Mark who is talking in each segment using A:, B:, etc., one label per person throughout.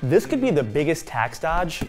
A: This could be the biggest tax dodge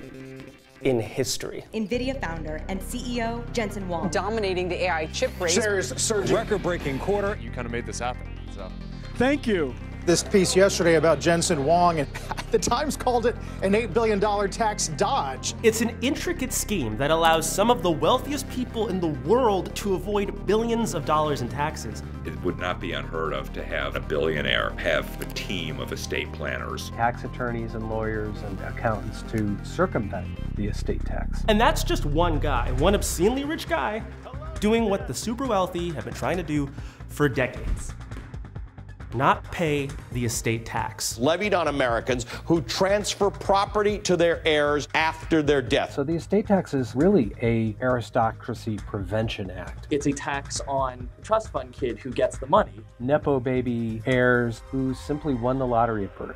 A: in history.
B: Nvidia founder and CEO Jensen Huang.
C: Dominating the AI chip race.
D: Shares surging.
E: Record-breaking quarter. You kind of made this happen, so.
D: Thank you. This piece yesterday about Jensen Huang, and the Times called it an $8 billion tax dodge.
A: It's an intricate scheme that allows some of the wealthiest people in the world to avoid billions of dollars in taxes.
F: It would not be unheard of to have a billionaire have a team of estate planners.
G: Tax attorneys and lawyers and accountants to circumvent the estate tax.
A: And that's just one guy, one obscenely rich guy, doing what the super wealthy have been trying to do for decades. Not pay the estate tax.
H: Levied on Americans who transfer property to their heirs after their death.
G: So the estate tax is really a aristocracy prevention act.
I: It's a tax on the trust fund kid who gets the money.
G: Nepo baby heirs who simply won the lottery at birth.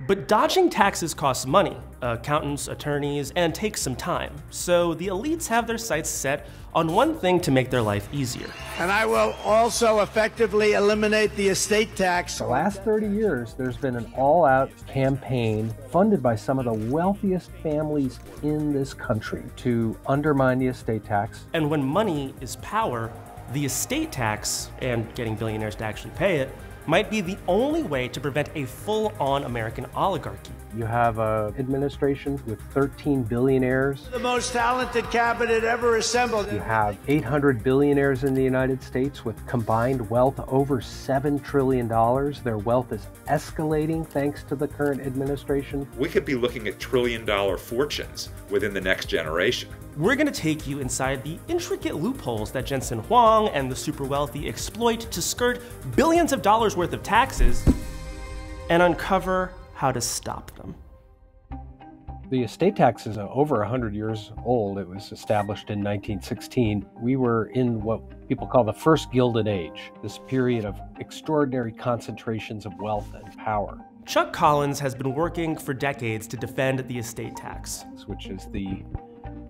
A: But dodging taxes costs money, accountants, attorneys, and takes some time. So the elites have their sights set on one thing to make their life easier.
J: And I will also effectively eliminate the estate tax.
G: The last 30 years, there's been an all-out campaign funded by some of the wealthiest families in this country to undermine the estate tax.
A: And when money is power, the estate tax, and getting billionaires to actually pay it, might be the only way to prevent a full-on American oligarchy.
G: You have an administration with 13 billionaires.
J: The most talented cabinet ever assembled.
G: You have 800 billionaires in the United States with combined wealth over $7 trillion. Their wealth is escalating thanks to the current administration.
F: We could be looking at trillion-dollar fortunes within the next generation.
A: We're going to take you inside the intricate loopholes that Jensen Huang and the super wealthy exploit to skirt billions of dollars worth of taxes and uncover how to stop them.
G: The estate tax is over 100 years old. It was established in 1916. We were in what people call the first Gilded Age, this period of extraordinary concentrations of wealth and power.
A: Chuck Collins has been working for decades to defend the estate tax,
G: which is the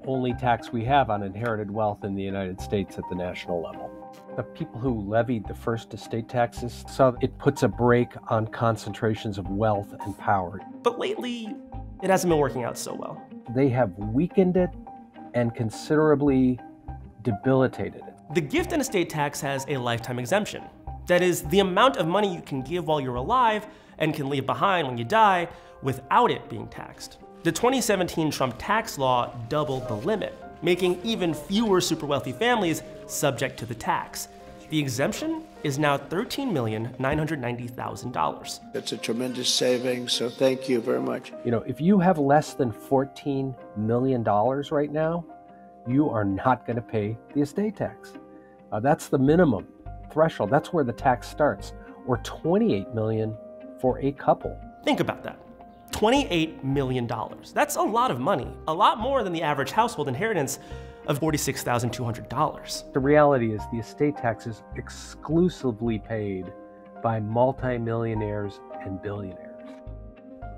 G: only tax we have on inherited wealth in the United States at the national level. The people who levied the first estate taxes saw it puts a brake on concentrations of wealth and power.
A: But lately, it hasn't been working out so well.
G: They have weakened it and considerably debilitated it.
A: The gift and estate tax has a lifetime exemption. That is, the amount of money you can give while you're alive and can leave behind when you die without it being taxed. The 2017 Trump tax law doubled the limit, making even fewer super wealthy families subject to the tax. The exemption is now $13,990,000.
J: It's a tremendous savings, so thank you very much.
G: You know, if you have less than $14 million right now, you are not going to pay the estate tax. That's the minimum threshold. That's where the tax starts, or $28 million for a couple.
A: Think about that. $28 million. That's a lot of money, a lot more than the average household inheritance of $46,200.
G: The reality is the estate tax is exclusively paid by multimillionaires and billionaires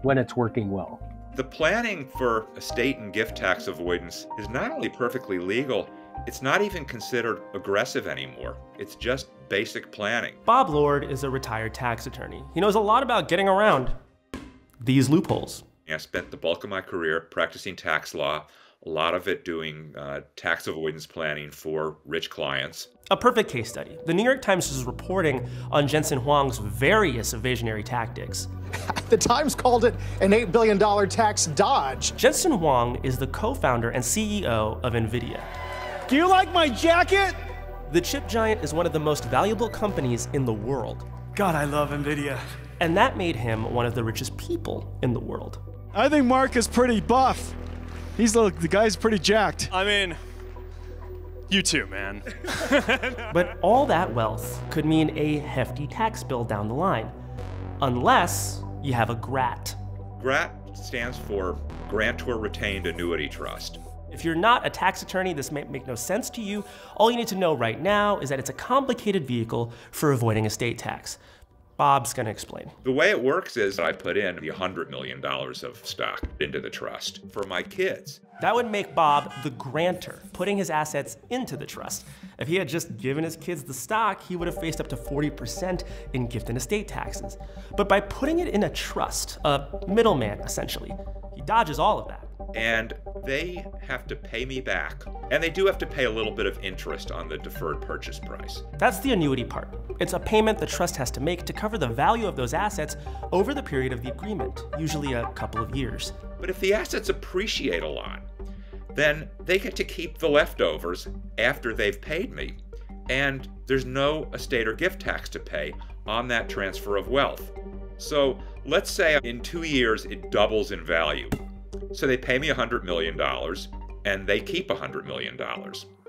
G: when it's working well.
F: The planning for estate and gift tax avoidance is not only perfectly legal, it's not even considered aggressive anymore. It's just basic planning.
A: Bob Lord is a retired tax attorney. He knows a lot about getting around these loopholes.
F: I spent the bulk of my career practicing tax law, a lot of it doing tax avoidance planning for rich clients.
A: A perfect case study. The New York Times is reporting on Jensen Huang's various evasionary tactics.
D: The Times called it an $8 billion tax dodge.
A: Jensen Huang is the co-founder and CEO of Nvidia.
D: Do you like my jacket?
A: The chip giant is one of the most valuable companies in the world.
D: God, I love Nvidia.
A: And that made him one of the richest people in the world.
D: I think Mark is pretty buff. The guy's pretty jacked.
E: I mean, you too, man.
A: But all that wealth could mean a hefty tax bill down the line, unless you have a GRAT.
F: GRAT stands for Grantor Retained Annuity Trust.
A: If you're not a tax attorney, this might make no sense to you. All you need to know right now is that it's a complicated vehicle for avoiding estate tax. Bob's gonna explain.
F: The way it works is I put in the $100 million of stock into the trust for my kids.
A: That would make Bob the grantor, putting his assets into the trust. If he had just given his kids the stock, he would have faced up to 40% in gift and estate taxes. But by putting it in a trust, a middleman essentially, he dodges all of that.
F: And they have to pay me back. And they do have to pay a little bit of interest on the deferred purchase price.
A: That's the annuity part. It's a payment the trust has to make to cover the value of those assets over the period of the agreement, usually a couple of years.
F: But if the assets appreciate a lot, then they get to keep the leftovers after they've paid me. And there's no estate or gift tax to pay on that transfer of wealth. So let's say in 2 years it doubles in value. So they pay me $100 million and they keep $100 million.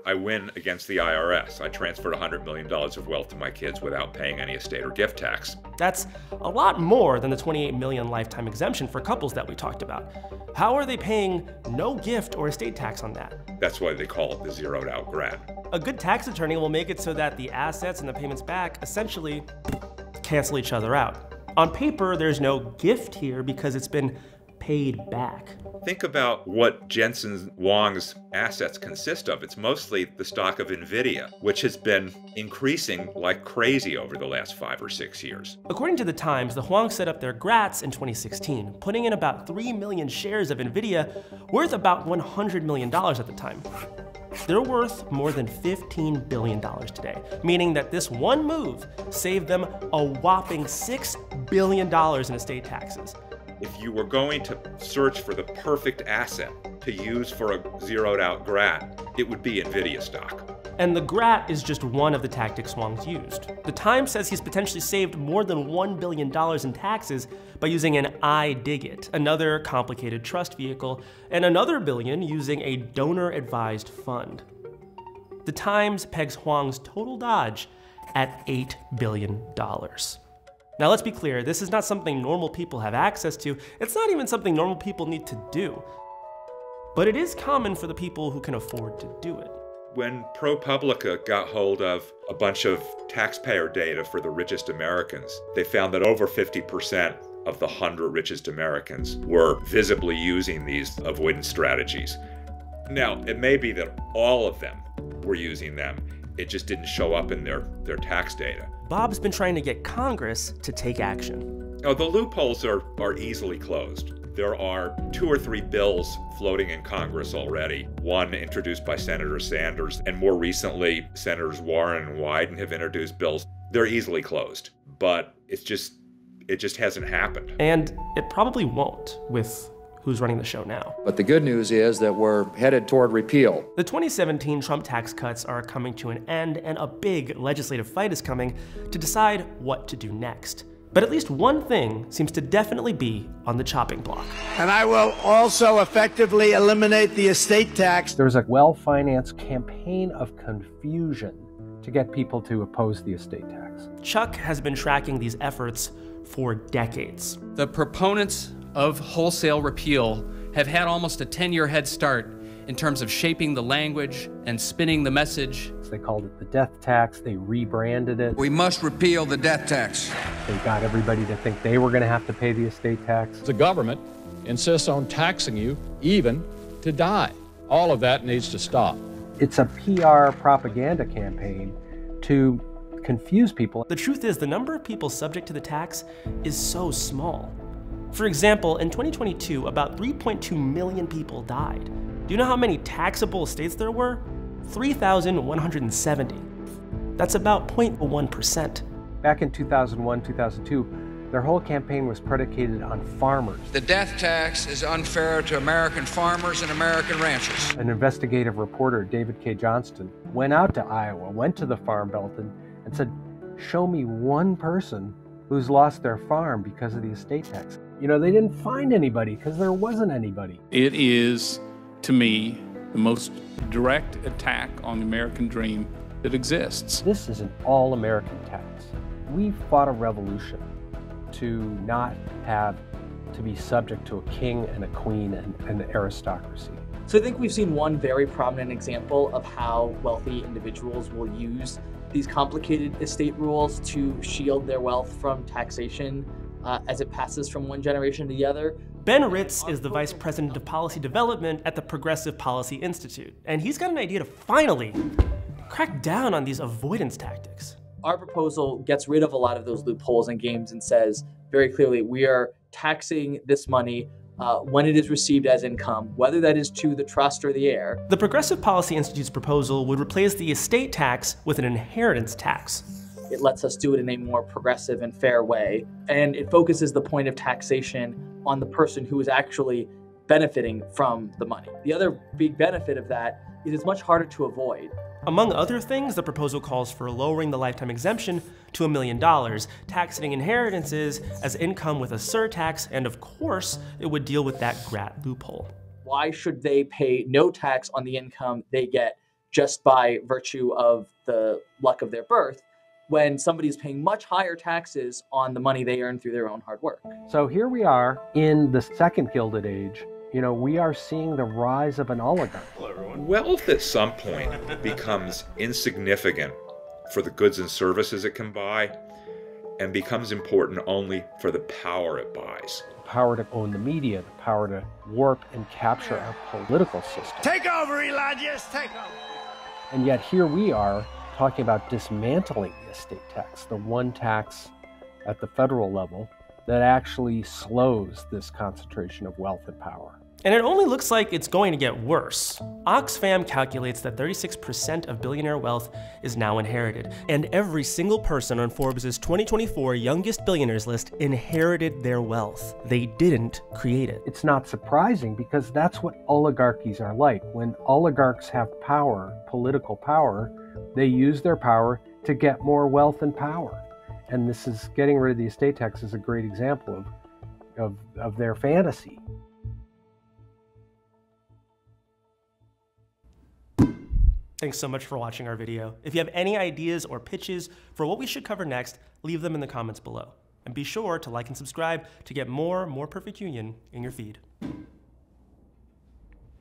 F: I win against the IRS. I transferred $100 million of wealth to my kids without paying any estate or gift tax.
A: That's a lot more than the $28 million lifetime exemption for couples that we talked about. How are they paying no gift or estate tax on that?
F: That's why they call it the zeroed out grad.
A: A good tax attorney will make it so that the assets and the payments back essentially cancel each other out. On paper, there's no gift here because it's been paid back.
F: Think about what Jensen Huang's assets consist of. It's mostly the stock of Nvidia, which has been increasing like crazy over the last 5 or 6 years.
A: According to the Times, the Huang set up their grats in 2016, putting in about 3 million shares of Nvidia, worth about $100 million at the time. They're worth more than $15 billion today, meaning that this one move saved them a whopping $6 billion in estate taxes.
F: If you were going to search for the perfect asset to use for a zeroed out grat, it would be Nvidia stock.
A: And the grat is just one of the tactics Huang's used. The Times says he's potentially saved more than $1 billion in taxes by using an iDigit, another complicated trust vehicle, and another billion using a donor-advised fund. The Times pegs Huang's total dodge at $8 billion. Now let's be clear, this is not something normal people have access to. It's not even something normal people need to do. But it is common for the people who can afford to do it.
F: When ProPublica got hold of a bunch of taxpayer data for the richest Americans, they found that over 50% of the 100 richest Americans were visibly using these avoidance strategies. Now, it may be that all of them were using them. It just didn't show up in their tax data.
A: Bob's been trying to get Congress to take action.
F: Oh, the loopholes are easily closed. There are 2 or 3 bills floating in Congress already. One introduced by Senator Sanders, and more recently, Senators Warren and Wyden have introduced bills. They're easily closed, but it just hasn't happened.
A: And it probably won't with who's running the show now.
C: But the good news is that we're headed toward repeal.
A: The 2017 Trump tax cuts are coming to an end, and a big legislative fight is coming to decide what to do next. But at least one thing seems to definitely be on the chopping block.
J: And I will also effectively eliminate the estate tax.
G: There's a well-financed campaign of confusion to get people to oppose the estate tax.
A: Chuck has been tracking these efforts for decades.
K: The proponents of wholesale repeal have had almost a 10-year head start in terms of shaping the language and spinning the message.
G: They called it the death tax. They rebranded it.
L: We must repeal the death tax.
G: They got everybody to think they were going to have to pay the estate tax.
M: The government insists on taxing you even to die. All of that needs to stop.
G: It's a PR propaganda campaign to confuse people.
A: The truth is, the number of people subject to the tax is so small. For example, in 2022, about 3.2 million people died. Do you know how many taxable estates there were? 3,170. That's about 0.1%.
G: Back in 2001, 2002, their whole campaign was predicated on farmers.
L: The death tax is unfair to American farmers and American ranchers.
G: An investigative reporter, David K. Johnston, went out to Iowa, went to the Farm Belt, and said, show me one person who's lost their farm because of the estate tax. You know, they didn't find anybody because there wasn't anybody.
N: It is, to me, the most direct attack on the American dream that exists.
G: This is an all-American tax. We fought a revolution to not have to be subject to a king and a queen and an aristocracy.
I: So I think we've seen one very prominent example of how wealthy individuals will use these complicated estate rules to shield their wealth from taxation as it passes from one generation to the other.
A: Ben Ritz is the Vice President of Policy Development at the Progressive Policy Institute, and he's got an idea to finally crack down on these avoidance tactics.
I: Our proposal gets rid of a lot of those loopholes and games and says very clearly, we are taxing this money when it is received as income, whether that is to the trust or the heir.
A: The Progressive Policy Institute's proposal would replace the estate tax with an inheritance tax.
I: It lets us do it in a more progressive and fair way, and it focuses the point of taxation on the person who is actually benefiting from the money. The other big benefit of that is it's much harder to avoid.
A: Among other things, the proposal calls for lowering the lifetime exemption to $1 million, taxing inheritances as income with a surtax, and of course, it would deal with that GRAT loophole.
I: Why should they pay no tax on the income they get just by virtue of the luck of their birth, when somebody's paying much higher taxes on the money they earn through their own hard work?
G: So here we are in the second Gilded Age. You know, we are seeing the rise of an oligarchy.
F: Wealth at some point becomes insignificant for the goods and services it can buy and becomes important only for the power it buys.
G: The power to own the media, the power to warp and capture our political system.
J: Take over, Eli, just take over.
G: And yet here we are talking about dismantling the estate tax, the one tax at the federal level that actually slows this concentration of wealth and power.
A: And it only looks like it's going to get worse. Oxfam calculates that 36% of billionaire wealth is now inherited, and every single person on Forbes' 2024 Youngest Billionaires list inherited their wealth. They didn't create it.
G: It's not surprising because that's what oligarchies are like. When oligarchs have power, political power, they use their power to get more wealth and power. And this is getting rid of the estate tax is a great example of their fantasy.
A: Thanks so much for watching our video. If you have any ideas or pitches for what we should cover next, leave them in the comments below. And be sure to like and subscribe to get more Perfect Union in your feed.